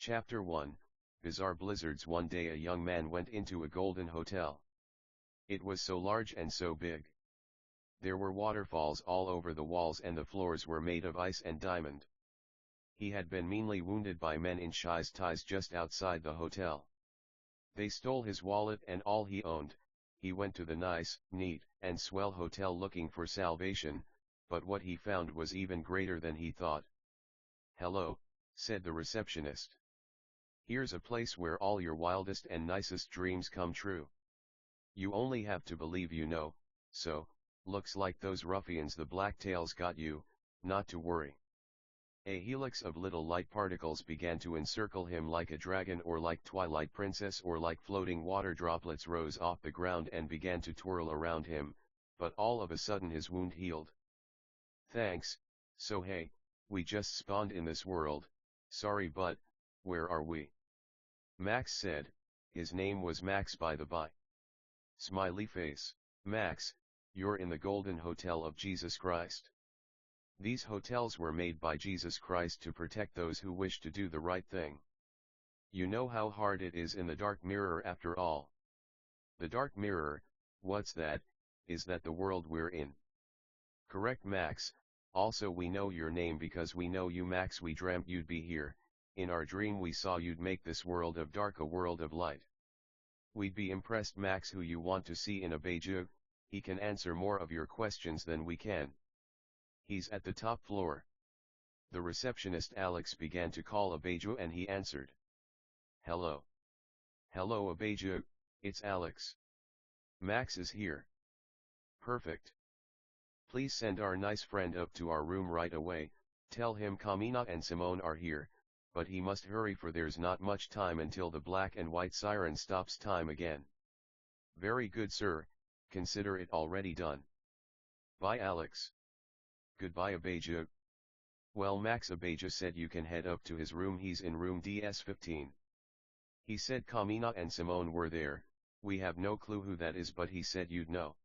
Chapter 1, Bizarre Blizzards. One day a young man went into a golden hotel. It was so large and so big. There were waterfalls all over the walls and the floors were made of ice and diamond. He had been meanly wounded by men in shies ties just outside the hotel. They stole his wallet and all he owned. He went to the nice, neat, and swell hotel looking for salvation, but what he found was even greater than he thought. "Hello," said the receptionist. "Here's a place where all your wildest and nicest dreams come true. You only have to believe you know, so, looks like those ruffians the Blacktails got you, not to worry." A helix of little light particles began to encircle him like a dragon or like Twilight Princess or like floating water droplets rose off the ground and began to twirl around him, but all of a sudden his wound healed. "Thanks, so hey, we just spawned in this world, sorry but, where are we?" Max said. His name was Max by the by. Smiley face. "Max, you're in the Golden Hotel of Jesus Christ. These hotels were made by Jesus Christ to protect those who wish to do the right thing. You know how hard it is in the dark mirror after all." "The dark mirror, what's that? Is that the world we're in?" "Correct, Max. Also we know your name because we know you, Max. We dreamt you'd be here. In our dream we saw you'd make this world of dark a world of light. We'd be impressed, Max. Who you want to see in a Beijing? He can answer more of your questions than we can." "He's at the top floor." The receptionist Alex began to call Abeju and he answered. "Hello. Hello Abeju, it's Alex. Max is here." "Perfect. Please send our nice friend up to our room right away. Tell him Kamina and Simone are here, but he must hurry for there's not much time until the black and white siren stops time again." "Very good, sir, consider it already done." "Bye, Alex." "Goodbye Abeju." "Well, Max," Abeju said, "you can head up to his room. He's in room DS15. He said Kamina and Simone were there. We have no clue who that is, but he said you'd know."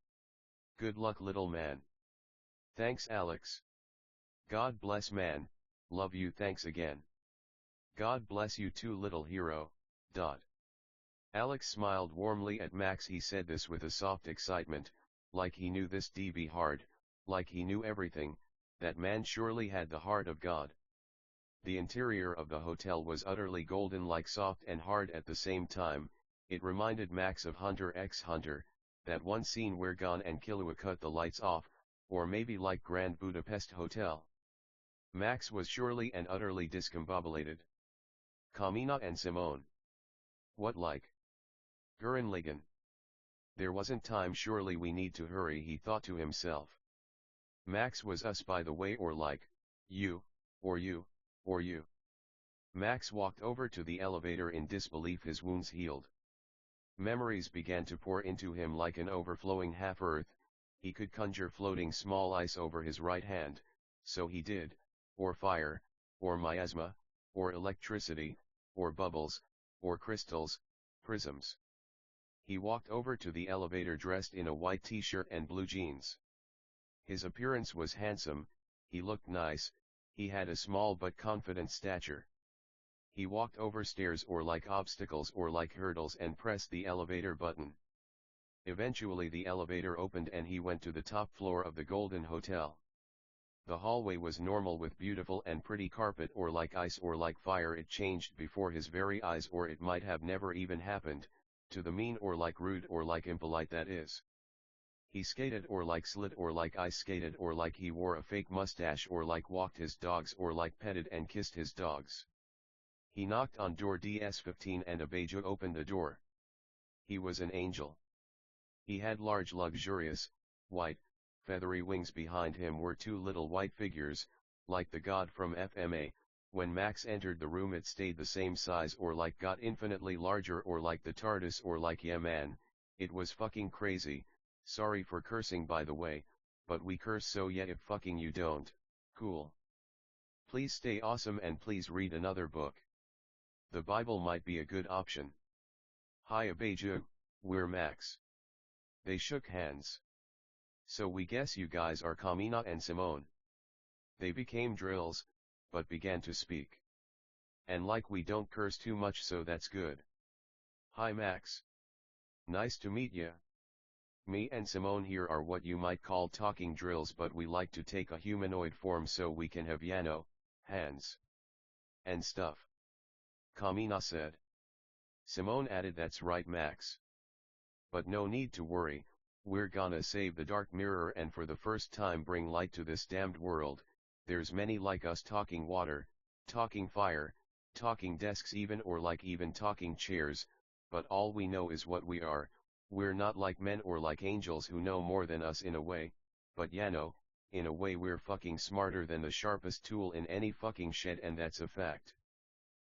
"Good luck, little man." "Thanks, Alex." "God bless, man, love you." "Thanks again." "God bless you too, little hero." Alex smiled warmly at Max. He said this with a soft excitement, like he knew this d be hard, like he knew everything. That man surely had the heart of God. The interior of the hotel was utterly golden, like soft and hard at the same time. It reminded Max of Hunter x Hunter, that one scene where Gon and Killua cut the lights off, or maybe like Grand Budapest Hotel. Max was surely and utterly discombobulated. Kamina and Simone. What like? Gurren Lagann. There wasn't time, surely we need to hurry, he thought to himself. Max was us, by the way, or like, you, or you, or you. Max walked over to the elevator in disbelief. His wounds healed. Memories began to pour into him like an overflowing half-earth. He could conjure floating small ice over his right hand, so he did, or fire, or miasma, or electricity, or bubbles, or crystals, prisms. He walked over to the elevator dressed in a white t-shirt and blue jeans. His appearance was handsome, he looked nice, he had a small but confident stature. He walked over stairs or like obstacles or like hurdles and pressed the elevator button. Eventually the elevator opened and he went to the top floor of the Golden Hotel. The hallway was normal with beautiful and pretty carpet, or like ice or like fire. It changed before his very eyes, or it might have never even happened, to the mean or like rude or like impolite, that is. He skated or like slid or like ice skated, or like he wore a fake mustache, or like walked his dogs, or like petted and kissed his dogs. He knocked on door DS15 and Abeju opened the door. He was an angel. He had large, luxurious, white, feathery wings. Behind him were two little white figures, like the god from FMA. When Max entered the room it stayed the same size, or like got infinitely larger, or like the TARDIS, or like, yeah man, it was fucking crazy. Sorry for cursing, by the way, but we curse, so yeah, if fucking you don't, cool. Please stay awesome and please read another book. The Bible might be a good option. Hi Abeju, we're Max. They shook hands. So we guess you guys are Kamina and Simone. They became drills, but began to speak. And like we don't curse too much, so that's good. Hi Max. Nice to meet ya. Me and Simone here are what you might call talking drills, but we like to take a humanoid form so we can have hands, and stuff. Kamina said. Simone added, that's right Max. But no need to worry, we're gonna save the dark mirror and for the first time bring light to this damned world. There's many like us talking water, talking fire, talking desks even talking chairs, but all we know is what we are. We're not like men or like angels who know more than us in a way, but in a way we're fucking smarter than the sharpest tool in any fucking shed, and that's a fact.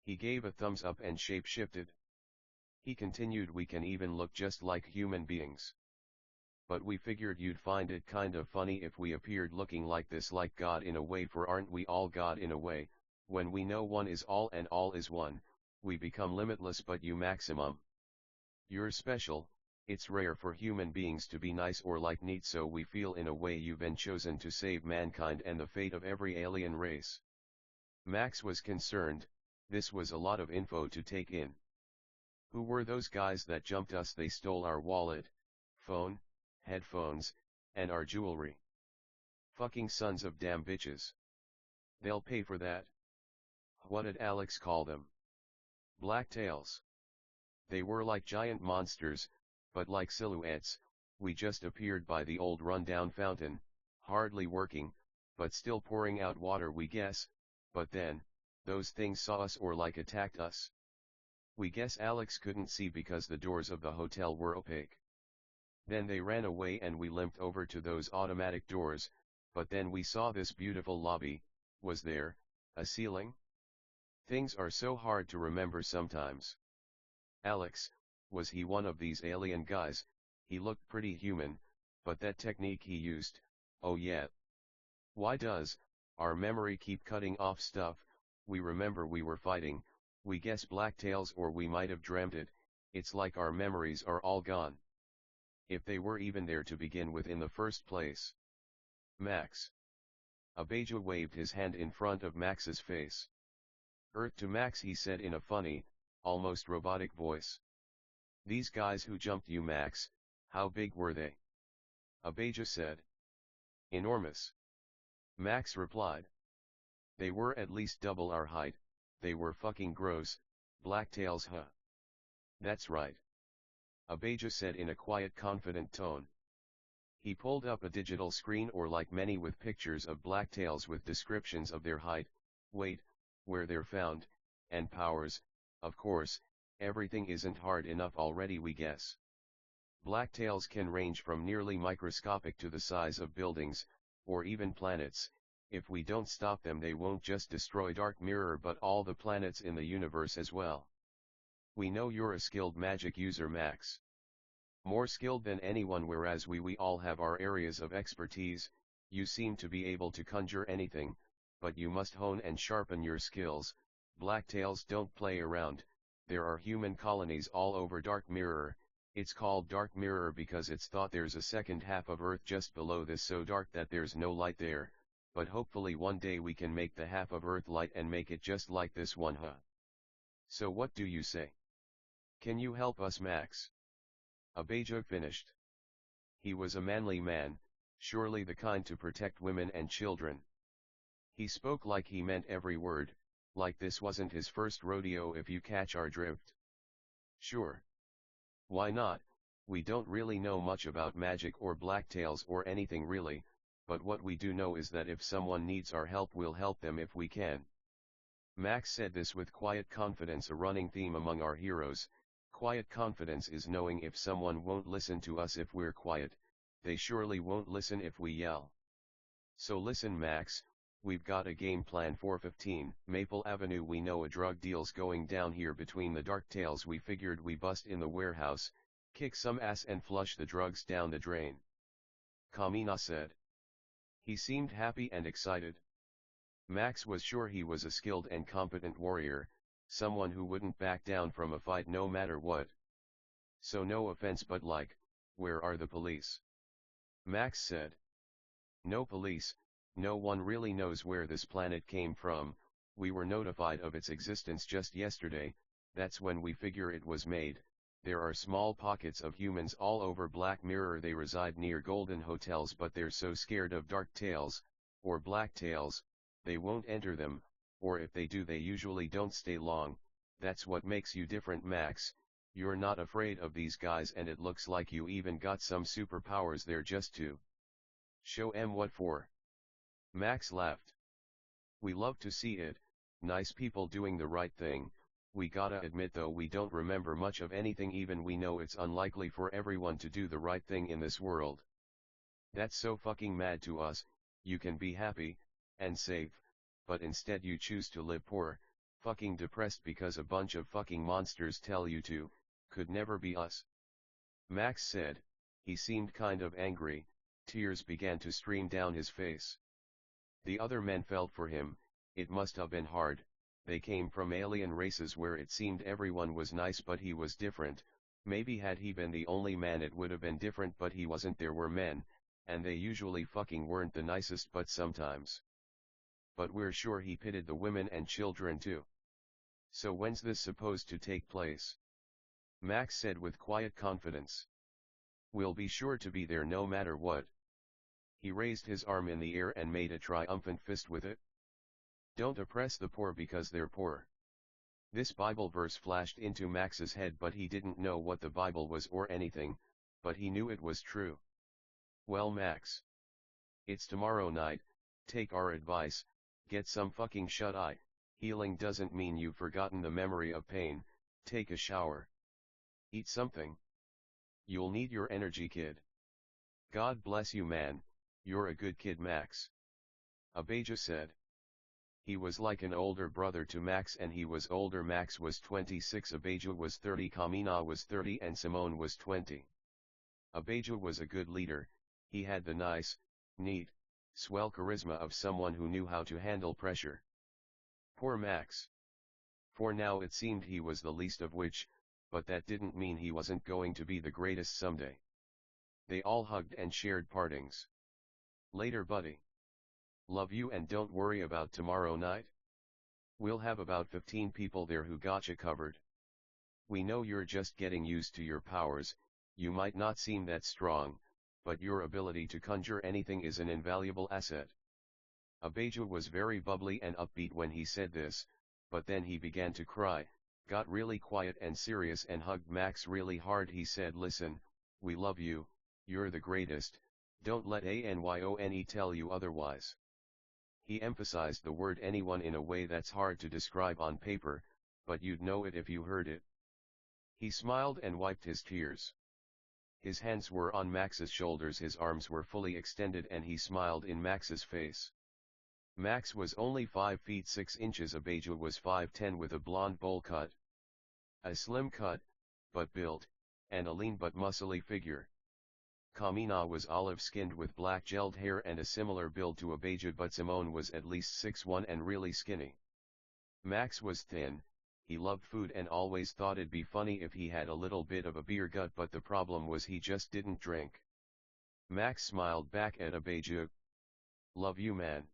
He gave a thumbs up and shape-shifted. He continued, we can even look just like human beings. But we figured you'd find it kind of funny if we appeared looking like this, like God in a way, for aren't we all God in a way? When we know one is all and all is one, we become limitless, but you maximum. You're special. It's rare for human beings to be nice or like neat, so we feel in a way you've been chosen to save mankind and the fate of every alien race. Max was concerned. This was a lot of info to take in. Who were those guys that jumped us? They stole our wallet, phone, headphones, and our jewelry. Fucking sons of damn bitches. They'll pay for that. What did Alex call them? Blacktails. They were like giant monsters, but like silhouettes. We just appeared by the old rundown fountain, hardly working, but still pouring out water, we guess. But then, those things saw us or like attacked us. We guess Alex couldn't see because the doors of the hotel were opaque. Then they ran away and we limped over to those automatic doors, but then we saw this beautiful lobby. Was there a ceiling? Things are so hard to remember sometimes. Alex, was he one of these alien guys? He looked pretty human, but that technique he used, oh yeah. Why does our memory keep cutting off stuff? We remember we were fighting, we guess blacktails, or we might have dreamt it. It's like our memories are all gone. If they were even there to begin with in the first place. Max. Abeja waved his hand in front of Max's face. Earth to Max, he said in a funny, almost robotic voice. These guys who jumped you, Max, how big were they? Abeja said. Enormous. Max replied. They were at least double our height. They were fucking gross, blacktails, huh? That's right. Abeja said in a quiet, confident tone. He pulled up a digital screen, or like many, with pictures of blacktails with descriptions of their height, weight, where they're found, and powers. Of course, everything isn't hard enough already, we guess. Blacktails can range from nearly microscopic to the size of buildings, or even planets. If we don't stop them, they won't just destroy Dark Mirror but all the planets in the universe as well. We know you're a skilled magic user, Max. More skilled than anyone, whereas we all have our areas of expertise. You seem to be able to conjure anything, but you must hone and sharpen your skills. Blacktails don't play around. There are human colonies all over Dark Mirror. It's called Dark Mirror because it's thought there's a second half of Earth just below this, so dark that there's no light there, but hopefully one day we can make the half of Earth light and make it just like this one, huh? So what do you say? Can you help us, Max? Abeja finished. He was a manly man, surely the kind to protect women and children. He spoke like he meant every word, like this wasn't his first rodeo, if you catch our drift. Sure. Why not? We don't really know much about magic or blacktails or anything really, but what we do know is that if someone needs our help, we'll help them if we can. Max said this with quiet confidence, a running theme among our heroes. Quiet confidence is knowing if someone won't listen to us if we're quiet, they surely won't listen if we yell. So listen, Max, we've got a game plan for 15 Maple Avenue. We know a drug deal's going down here between the Darktails. We figured we bust in the warehouse, kick some ass and flush the drugs down the drain. Kamina said. He seemed happy and excited. Max was sure he was a skilled and competent warrior, someone who wouldn't back down from a fight no matter what. So no offense, but like, where are the police? Max said. No police, no one really knows where this planet came from. We were notified of its existence just yesterday, that's when we figure it was made. There are small pockets of humans all over Black Mirror. They reside near golden hotels, but they're so scared of dark tales, or black tales, they won't enter them, or if they do they usually don't stay long. That's what makes you different, Max. You're not afraid of these guys, and it looks like you even got some superpowers there just to show 'em what for. Max laughed. We love to see it, nice people doing the right thing. We gotta admit though, we don't remember much of anything, even we know it's unlikely for everyone to do the right thing in this world. That's so fucking mad to us. You can be happy and safe, but instead you choose to live poor, fucking depressed because a bunch of fucking monsters tell you to. Could never be us. Max said. He seemed kind of angry, tears began to stream down his face. The other men felt for him. It must have been hard. They came from alien races where it seemed everyone was nice, but he was different. Maybe had he been the only man it would have been different, but he wasn't. There were men, and they usually fucking weren't the nicest, but sometimes. But we're sure he pitied the women and children too. So when's this supposed to take place? Max said with quiet confidence. We'll be sure to be there no matter what. He raised his arm in the air and made a triumphant fist with it. Don't oppress the poor because they're poor. This Bible verse flashed into Max's head, but he didn't know what the Bible was or anything, but he knew it was true. Well, Max, it's tomorrow night, take our advice, get some fucking shut-eye. Healing doesn't mean you've forgotten the memory of pain. Take a shower. Eat something. You'll need your energy, kid. God bless you, man, you're a good kid, Max. Abijah said. He was like an older brother to Max, and he was older. Max was 26, Abijah was 30, Kamina was 30, and Simone was 20. Abijah was a good leader. He had the nice, neat, swell charisma of someone who knew how to handle pressure. Poor Max. For now it seemed he was the least of which, but that didn't mean he wasn't going to be the greatest someday. They all hugged and shared partings. Later, buddy. Love you, and don't worry about tomorrow night. We'll have about 15 people there who got you covered. We know you're just getting used to your powers. You might not seem that strong, but your ability to conjure anything is an invaluable asset. Abijah was very bubbly and upbeat when he said this, but then he began to cry, got really quiet and serious, and hugged Max really hard. He said, listen, we love you, you're the greatest, don't let anyone tell you otherwise. He emphasized the word anyone in a way that's hard to describe on paper, but you'd know it if you heard it. He smiled and wiped his tears. His hands were on Max's shoulders, his arms were fully extended, and he smiled in Max's face. Max was only 5 feet 6 inches, Abijah was 5'10" with a blonde bowl cut. A slim cut, but built, and a lean but muscly figure. Kamina was olive-skinned with black gelled hair and a similar build to Abijah, but Simone was at least 6'1" and really skinny. Max was thin. He loved food and always thought it'd be funny if he had a little bit of a beer gut, but the problem was he just didn't drink. Max smiled back at Abijah. Love you, man.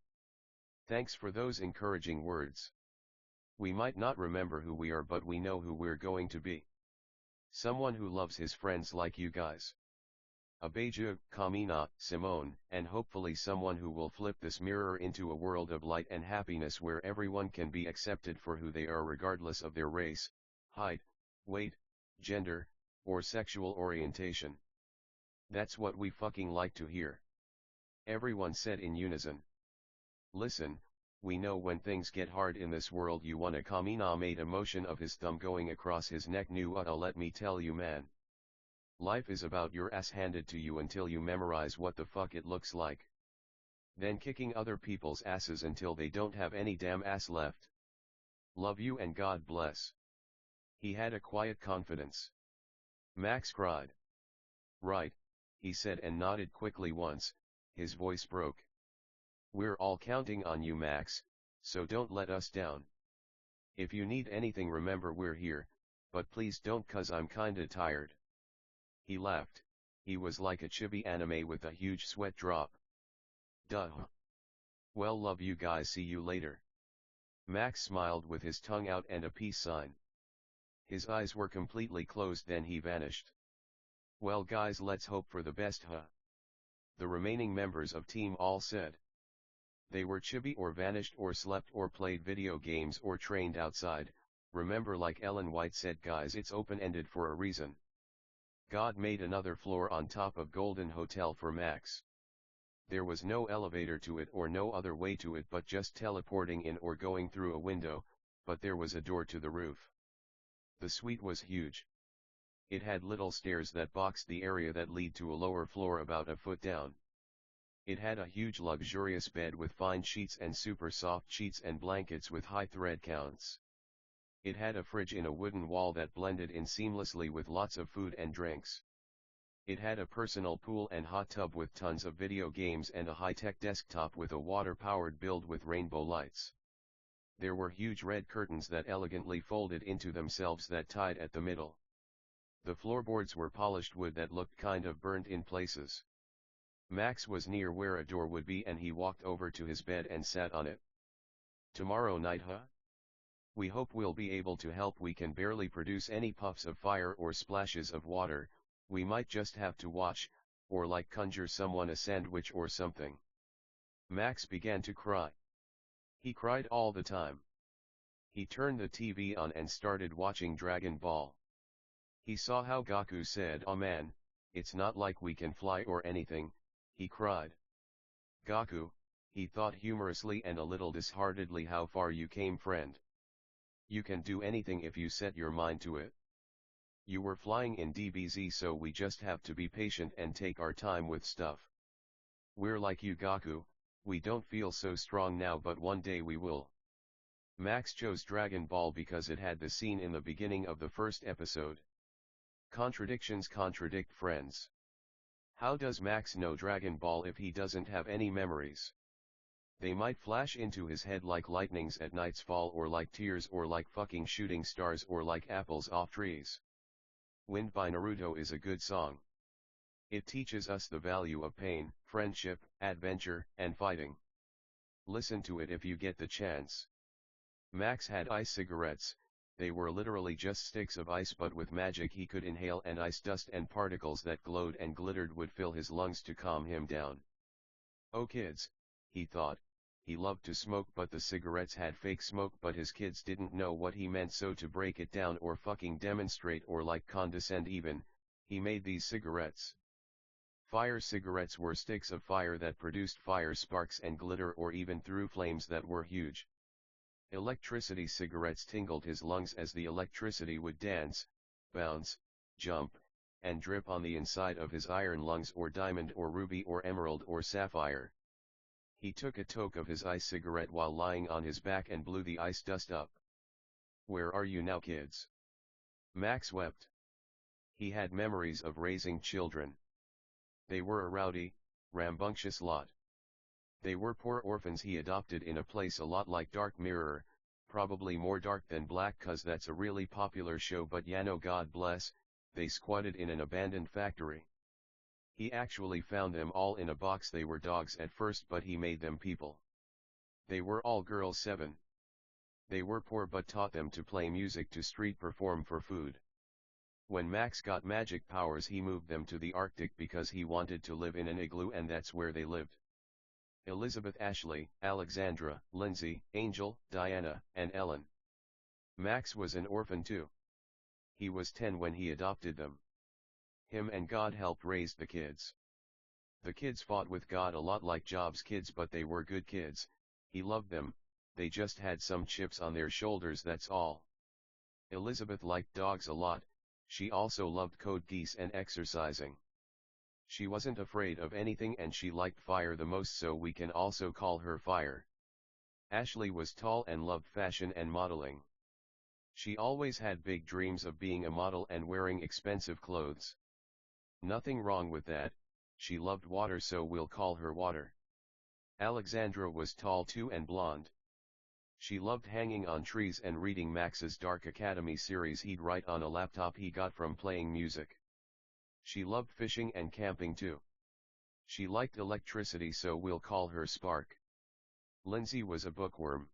Thanks for those encouraging words. We might not remember who we are, but we know who we're going to be. Someone who loves his friends like you guys. Abijah, Kamina, Simone, and hopefully someone who will flip this mirror into a world of light and happiness where everyone can be accepted for who they are regardless of their race, height, weight, gender, or sexual orientation. That's what we fucking like to hear. Everyone said in unison. Listen, we know when things get hard in this world you wanna. Kamina made a motion of his thumb going across his neck. Let me tell you, man. Life is about your ass handed to you until you memorize what the fuck it looks like. Then kicking other people's asses until they don't have any damn ass left. Love you and God bless. He had a quiet confidence. Max cried. Right, he said and nodded quickly once, his voice broke. We're all counting on you, Max, so don't let us down. If you need anything, remember we're here, but please don't, 'cause I'm kinda tired. He laughed. He was like a chibi anime with a huge sweat drop. Duh. Well, love you guys, see you later. Max smiled with his tongue out and a peace sign. His eyes were completely closed, then he vanished. Well guys, let's hope for the best, huh? The remaining members of team all said. They were chibi or vanished or slept or played video games or trained outside. Remember, like Ellen White said, guys, it's open-ended for a reason. God made another floor on top of Golden Hotel for Max. There was no elevator to it or no other way to it but just teleporting in or going through a window, but there was a door to the roof. The suite was huge. It had little stairs that boxed the area that lead to a lower floor about a foot down. It had a huge luxurious bed with fine sheets and super soft sheets and blankets with high thread counts. It had a fridge in a wooden wall that blended in seamlessly with lots of food and drinks. It had a personal pool and hot tub with tons of video games and a high-tech desktop with a water-powered build with rainbow lights. There were huge red curtains that elegantly folded into themselves that tied at the middle. The floorboards were polished wood that looked kind of burnt in places. Max was near where a door would be and he walked over to his bed and sat on it. Tomorrow night, huh? We hope we'll be able to help. We can barely produce any puffs of fire or splashes of water. We might just have to watch, or like conjure someone a sandwich or something. Max began to cry. He cried all the time. He turned the TV on and started watching Dragon Ball. He saw how Goku said, "Oh man, it's not like we can fly or anything," he cried. "Goku," he thought humorously and a little disheartedly, "how far you came, friend. You can do anything if you set your mind to it. You were flying in DBZ, so we just have to be patient and take our time with stuff. We're like you, Goku, we don't feel so strong now, but one day we will." Max chose Dragon Ball because it had the scene in the beginning of the first episode. Contradictions contradict, friends. How does Max know Dragon Ball if he doesn't have any memories? They might flash into his head like lightnings at night's fall, or like tears, or like fucking shooting stars, or like apples off trees. Wind by Naruto is a good song. It teaches us the value of pain, friendship, adventure, and fighting. Listen to it if you get the chance. Max had ice cigarettes. They were literally just sticks of ice, but with magic he could inhale, and ice dust and particles that glowed and glittered would fill his lungs to calm him down. Oh kids, he thought, he loved to smoke, but the cigarettes had fake smoke, but his kids didn't know what he meant, so to break it down or fucking demonstrate or like condescend even, he made these cigarettes. Fire cigarettes were sticks of fire that produced fire sparks and glitter, or even threw flames that were huge. Electricity cigarettes tingled his lungs as the electricity would dance, bounce, jump, and drip on the inside of his iron lungs, or diamond or ruby or emerald or sapphire. He took a toke of his ice cigarette while lying on his back and blew the ice dust up. "Where are you now, kids?" Max wept. He had memories of raising children. They were a rowdy, rambunctious lot. They were poor orphans he adopted in a place a lot like Dark Mirror, probably more dark than black, 'cause that's a really popular show, but God bless, they squatted in an abandoned factory. He actually found them all in a box. They were dogs at first, but he made them people. They were all girls, 7. They were poor but taught them to play music, to street perform for food. When Max got magic powers, he moved them to the Arctic because he wanted to live in an igloo, and that's where they lived. Elizabeth, Ashley, Alexandra, Lindsay, Angel, Diana, and Ellen. Max was an orphan too. He was 10 when he adopted them. Him and God helped raise the kids. The kids fought with God a lot like Job's kids, but they were good kids. He loved them, they just had some chips on their shoulders, that's all. Elizabeth liked dogs a lot. She also loved code geass and exercising. She wasn't afraid of anything, and she liked fire the most, so we can also call her Fire. Ashley was tall and loved fashion and modeling. She always had big dreams of being a model and wearing expensive clothes. Nothing wrong with that. She loved water, so we'll call her Water. Alexandra was tall too and blonde. She loved hanging on trees and reading Max's Dark Academy series he'd write on a laptop he got from playing music. She loved fishing and camping too. She liked electricity, so we'll call her Spark. Lindsay was a bookworm.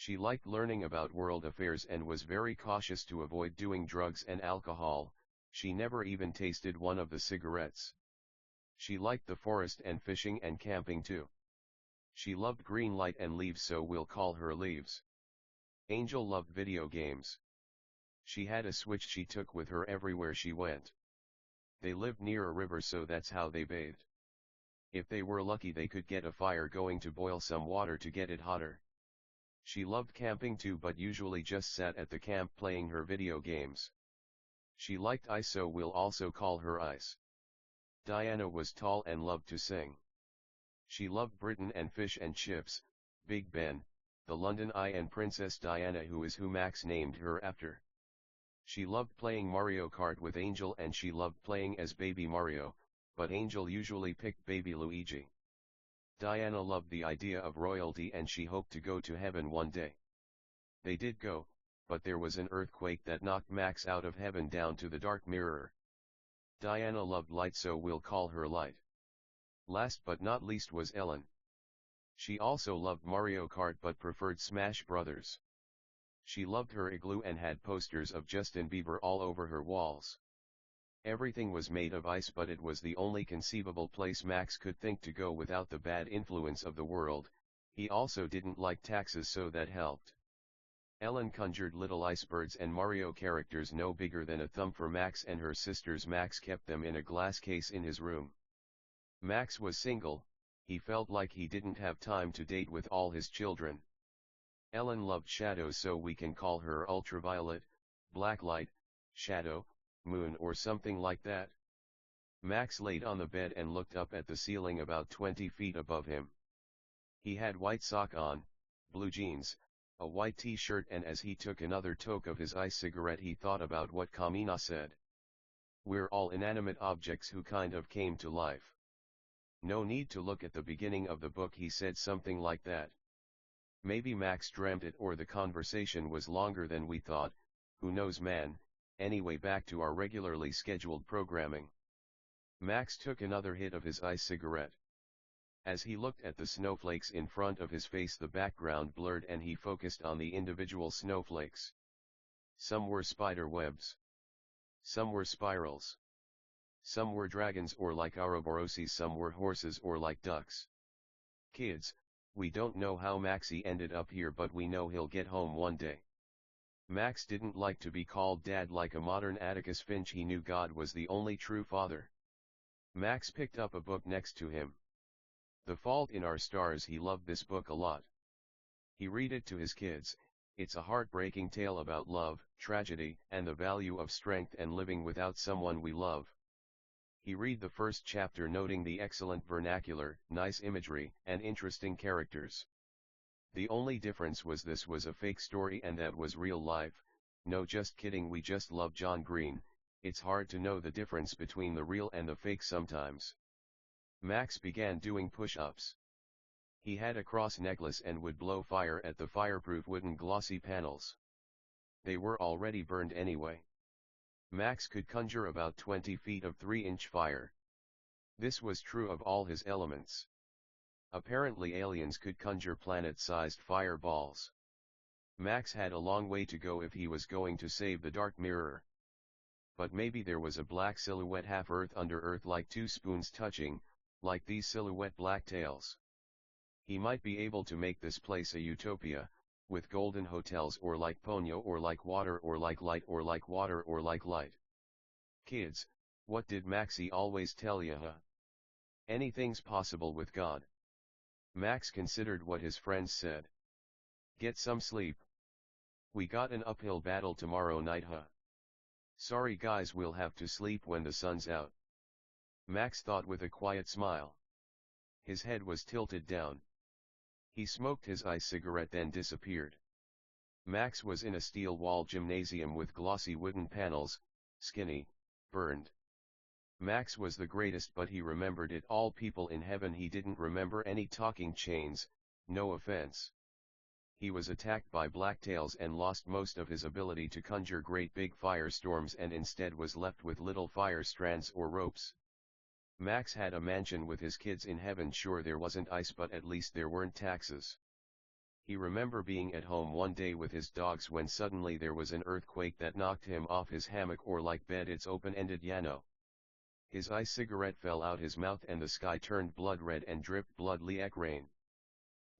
She liked learning about world affairs and was very cautious to avoid doing drugs and alcohol. She never even tasted one of the cigarettes. She liked the forest and fishing and camping too. She loved green light and leaves, so we'll call her Leaves. Angel loved video games. She had a Switch she took with her everywhere she went. They lived near a river, so that's how they bathed. If they were lucky, they could get a fire going to boil some water to get it hotter. She loved camping too, but usually just sat at the camp playing her video games. She liked ice, so we'll also call her Ice. Diana was tall and loved to sing. She loved Britain and fish and chips, Big Ben, the London Eye and Princess Diana, who is who Max named her after. She loved playing Mario Kart with Angel, and she loved playing as Baby Mario, but Angel usually picked Baby Luigi. Diana loved the idea of royalty and she hoped to go to heaven one day. They did go, but there was an earthquake that knocked Max out of heaven down to the dark mirror. Diana loved light, so we'll call her Light. Last but not least was Ellen. She also loved Mario Kart but preferred Smash Brothers. She loved her igloo and had posters of Justin Bieber all over her walls. Everything was made of ice, but it was the only conceivable place Max could think to go without the bad influence of the world. He also didn't like taxes, so that helped. Ellen conjured little icebergs and Mario characters no bigger than a thumb for Max and her sisters. Max kept them in a glass case in his room. Max was single. He felt like he didn't have time to date with all his children. Ellen loved shadows, so we can call her Ultraviolet, Blacklight, Shadow, Moon, or something like that. Max laid on the bed and looked up at the ceiling about 20 feet above him. He had white sock on, blue jeans, a white t-shirt, and as he took another toke of his ice cigarette he thought about what Kamina said. We're all inanimate objects who kind of came to life. No need to look at the beginning of the book, he said something like that. Maybe Max dreamt it, or the conversation was longer than we thought, who knows man. Anyway, back to our regularly scheduled programming. Max took another hit of his ice cigarette. As he looked at the snowflakes in front of his face, the background blurred and he focused on the individual snowflakes. Some were spider webs. Some were spirals. Some were dragons or like Ouroboroses, some were horses or like ducks. Kids, we don't know how Maxie ended up here, but we know he'll get home one day. Max didn't like to be called dad like a modern Atticus Finch. He knew God was the only true father. Max picked up a book next to him. The Fault in Our Stars. He loved this book a lot. He read it to his kids. It's a heartbreaking tale about love, tragedy, and the value of strength and living without someone we love. He read the first chapter, noting the excellent vernacular, nice imagery, and interesting characters. The only difference was this was a fake story and that was real life. No, just kidding, we just love John Green. It's hard to know the difference between the real and the fake sometimes. Max began doing push-ups. He had a cross necklace and would blow fire at the fireproof wooden glossy panels. They were already burned anyway. Max could conjure about 20 feet of 3-inch fire. This was true of all his elements. Apparently aliens could conjure planet-sized fireballs. Max had a long way to go if he was going to save the Dark Mirror. But maybe there was a black silhouette half Earth under Earth, like two spoons touching, like these silhouette black tails. He might be able to make this place a utopia, with golden hotels, or like Ponyo, or like water, or like light, or like water, or like light. Kids, what did Maxie always tell ya, huh? Anything's possible with God. Max considered what his friends said. Get some sleep. We got an uphill battle tomorrow night, huh? Sorry guys, we'll have to sleep when the sun's out. Max thought with a quiet smile. His head was tilted down. He smoked his ice cigarette, then disappeared. Max was in a steel-walled gymnasium with glossy wooden panels, skinny, burned. Max was the greatest, but he remembered it all. People in heaven. He didn't remember any talking chains, no offense. He was attacked by blacktails and lost most of his ability to conjure great big firestorms, and instead was left with little fire strands or ropes. Max had a mansion with his kids in heaven. Sure, there wasn't ice, but at least there weren't taxes. He remember being at home one day with his dogs when suddenly there was an earthquake that knocked him off his hammock or like bed its open-ended Yano. His cigarette fell out his mouth and the sky turned blood red and dripped blood like rain.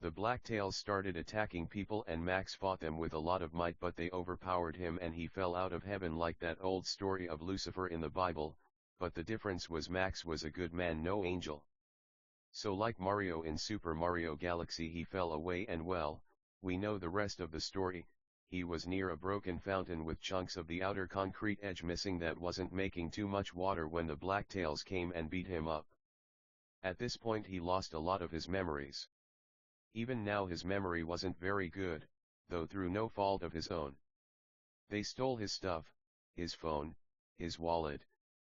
The blacktails started attacking people and Max fought them with a lot of might, but they overpowered him and he fell out of heaven like that old story of Lucifer in the Bible, but the difference was Max was a good man, no angel. So like Mario in Super Mario Galaxy, he fell away and well, we know the rest of the story. He was near a broken fountain with chunks of the outer concrete edge missing that wasn't making too much water when the blacktails came and beat him up. At this point he lost a lot of his memories. Even now his memory wasn't very good, though through no fault of his own. They stole his stuff, his phone, his wallet,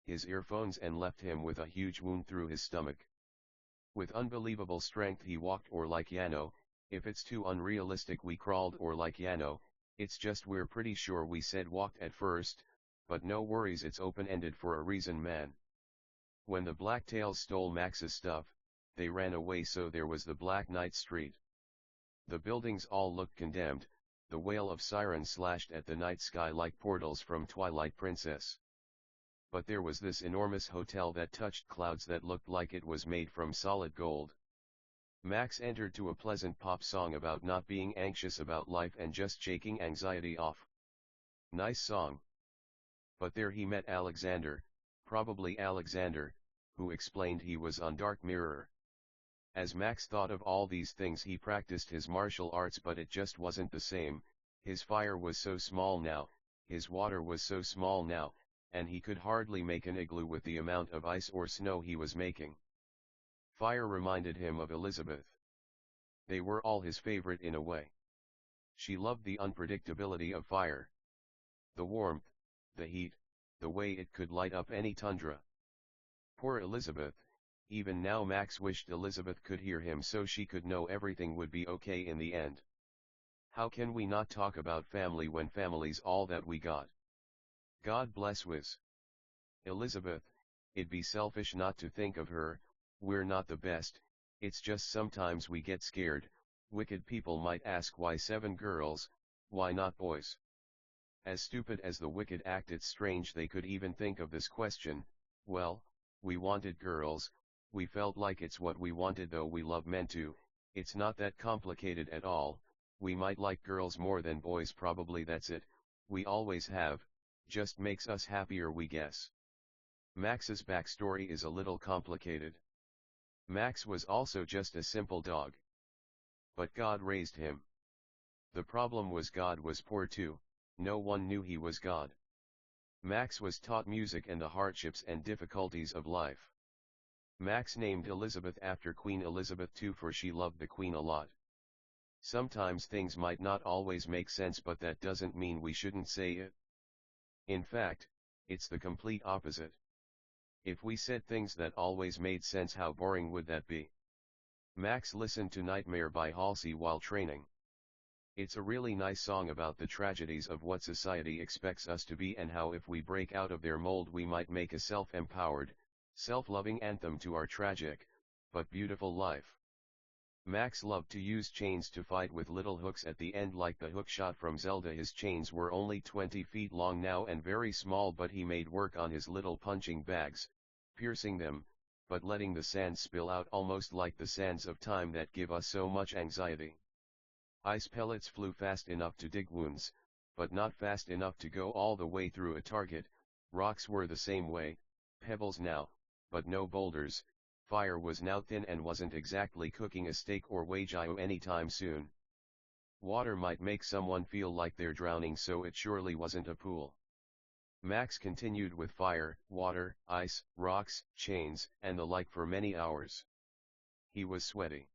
his earphones, and left him with a huge wound through his stomach. With unbelievable strength he walked, or like Yano, if it's too unrealistic we crawled, or like Yano, it's just we're pretty sure we said walked at first, but no worries, it's open-ended for a reason, man. When the blacktails stole Max's stuff, they ran away, so there was the Black Knight Street. The buildings all looked condemned, the wail of sirens slashed at the night sky like portals from Twilight Princess. But there was this enormous hotel that touched clouds that looked like it was made from solid gold. Max entered to a pleasant pop song about not being anxious about life and just shaking anxiety off. Nice song. But there he met Alexander, probably Alexander, who explained he was on Dark Mirror. As Max thought of all these things he practiced his martial arts, but it just wasn't the same. His fire was so small now, his water was so small now, and he could hardly make an igloo with the amount of ice or snow he was making. Fire reminded him of Elizabeth. They were all his favorite in a way. She loved the unpredictability of fire. The warmth, the heat, the way it could light up any tundra. Poor Elizabeth. Even now Max wished Elizabeth could hear him so she could know everything would be okay in the end. How can we not talk about family when family's all that we got? God bless Wiz. Elizabeth, it'd be selfish not to think of her. We're not the best, it's just sometimes we get scared. Wicked people might ask why 7 girls, why not boys? As stupid as the wicked act, it's strange they could even think of this question. Well, we wanted girls. We felt like it's what we wanted, though we love men too. It's not that complicated at all. We might like girls more than boys, probably that's it. We always have, just makes us happier, we guess. Max's backstory is a little complicated. Max was also just a simple dog. But God raised him. The problem was God was poor too, no one knew he was God. Max was taught music and the hardships and difficulties of life. Max named Elizabeth after Queen Elizabeth II, for she loved the Queen a lot. Sometimes things might not always make sense, but that doesn't mean we shouldn't say it. In fact, it's the complete opposite. If we said things that always made sense, how boring would that be? Max listened to Nightmare by Halsey while training. It's a really nice song about the tragedies of what society expects us to be and how if we break out of their mold we might make a self-empowered, self-loving anthem to our tragic, but beautiful life. Max loved to use chains to fight with little hooks at the end like the hookshot from Zelda. His chains were only 20 feet long now and very small, but he made work on his little punching bags, piercing them, but letting the sands spill out almost like the sands of time that give us so much anxiety. Ice pellets flew fast enough to dig wounds, but not fast enough to go all the way through a target. Rocks were the same way, pebbles now, but no boulders. Fire was now thin and wasn't exactly cooking a steak or Wagyu anytime soon. Water might make someone feel like they're drowning, so it surely wasn't a pool. Max continued with fire, water, ice, rocks, chains, and the like for many hours. He was sweaty.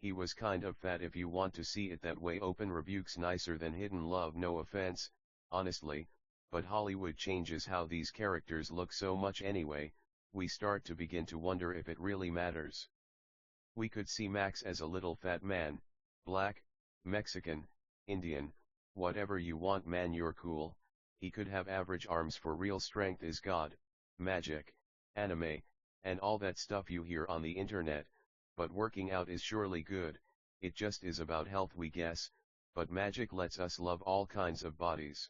He was kind of fat if you want to see it that way. Open rebukes nicer than hidden love, no offense, honestly, but Hollywood changes how these characters look so much anyway. We start to begin to wonder if it really matters. We could see Max as a little fat man, black, Mexican, Indian, whatever you want, man, you're cool. He could have average arms, for real strength is God, magic, anime, and all that stuff you hear on the internet, but working out is surely good. it just is about health we guess, but magic lets us love all kinds of bodies.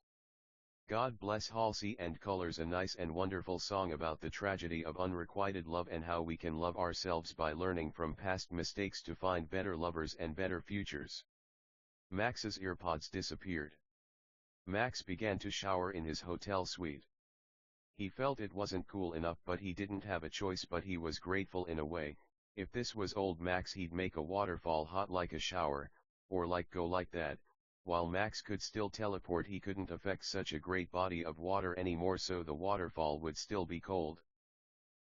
God bless Halsey and Colors, a nice and wonderful song about the tragedy of unrequited love and how we can love ourselves by learning from past mistakes to find better lovers and better futures. Max's earpods disappeared. Max began to shower in his hotel suite. He felt it wasn't cool enough, but he didn't have a choice, but he was grateful in a way. If this was old Max, he'd make a waterfall hot like a shower, or like go like that. While Max could still teleport, he couldn't affect such a great body of water anymore, so the waterfall would still be cold.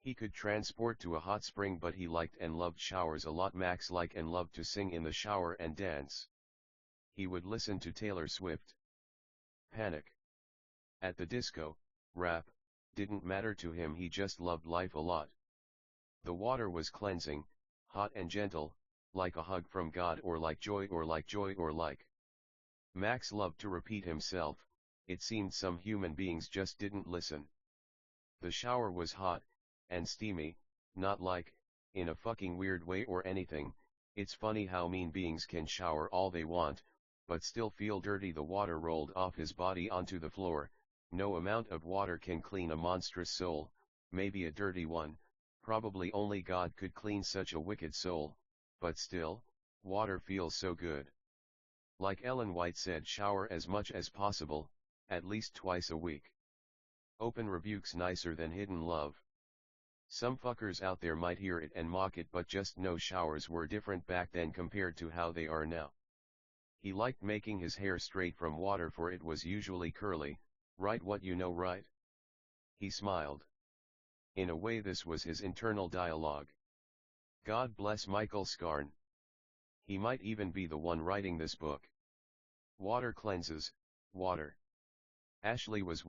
He could transport to a hot spring, but he liked and loved showers a lot. Max liked and loved to sing in the shower and dance. He would listen to Taylor Swift. Panic at the disco, rap, didn't matter to him, he just loved life a lot. The water was cleansing, hot and gentle, like a hug from God, or like joy, or like joy, or like. Max loved to repeat himself. It seemed some human beings just didn't listen. The shower was hot and steamy, not like, in a fucking weird way or anything. It's funny how mean beings can shower all they want, but still feel dirty. The water rolled off his body onto the floor. No amount of water can clean a monstrous soul, maybe a dirty one. Probably only God could clean such a wicked soul, but still, water feels so good. Like Ellen White said, shower as much as possible, at least twice a week. Open rebuke's nicer than hidden love. Some fuckers out there might hear it and mock it, but just know showers were different back then compared to how they are now. He liked making his hair straight from water, for it was usually curly, right? What you know, right? He smiled. In a way, this was his internal dialogue. God bless Michael Scarn. He might even be the one writing this book. Water cleanses, water. Ashley was